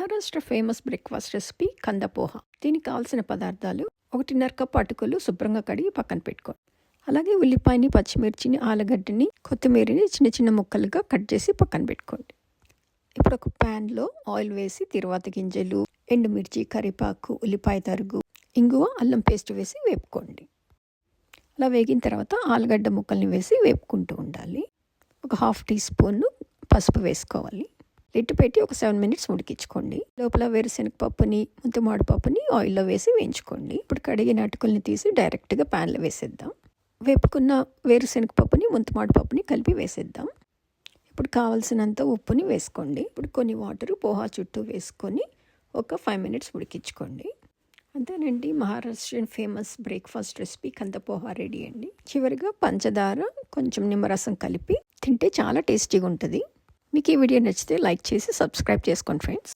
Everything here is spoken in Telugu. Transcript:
మహారాష్ట్ర ఫేమస్ బ్రేక్ఫాస్ట్ రెసిపీ కంద పోహ. దీనికి కావాల్సిన పదార్థాలు: 1.5 కప్ అటుకులు శుభ్రంగా కడిగి పక్కన పెట్టుకోండి. అలాగే ఉల్లిపాయని, పచ్చిమిర్చిని, ఆలుగడ్డని, కొత్తిమీరని చిన్న చిన్న ముక్కలుగా కట్ చేసి పక్కన పెట్టుకోండి. ఇప్పుడు ఒక ప్యాన్లో ఆయిల్ వేసి తిరువాత గింజలు, ఎండుమిర్చి, కరివేపాకు, ఉల్లిపాయ తరుగు, ఇంగువ, అల్లం పేస్ట్ వేసి వేపుకోండి. అలా వేగిన తర్వాత ఆలుగడ్డ ముక్కల్ని వేసి వేపుకుంటూ ఉండాలి. ఒక 1/2 టీ స్పూన్ పసుపు వేసుకోవాలి. లిడ్ పెట్టి ఒక 7 మినిట్స్ ఉడికించుకోండి. లోపల వేరుశనగ పప్పుని, ముంతమామిడి పప్పుని ఆయిల్లో వేసి వేయించుకోండి. ఇప్పుడు కడిగిన అటుకుల్ని తీసి డైరెక్ట్గా ప్యాన్లో వేసేద్దాం. వేపుకున్న వేరుశనగ పప్పుని, ముంతమామిడి పప్పుని కలిపి వేసేద్దాం. ఇప్పుడు కావాల్సినంత ఉప్పుని వేసుకోండి. ఇప్పుడు కొన్ని వాటర్ పోహా చుట్టూ వేసుకొని ఒక 5 మినిట్స్ ఉడికించుకోండి. అంతేనండి, మహారాష్ట్రియన్ ఫేమస్ బ్రేక్ఫాస్ట్ రెసిపీ కంద పోహా రెడీ అండి. చివరిగా పంచదార, కొంచెం నిమ్మరసం కలిపి తింటే చాలా టేస్టీగా ఉంటుంది. మీకు ఈ వీడియో నచ్చితే లైక్ చేసి సబ్స్క్రైబ్ చేసుకోండి ఫ్రెండ్స్.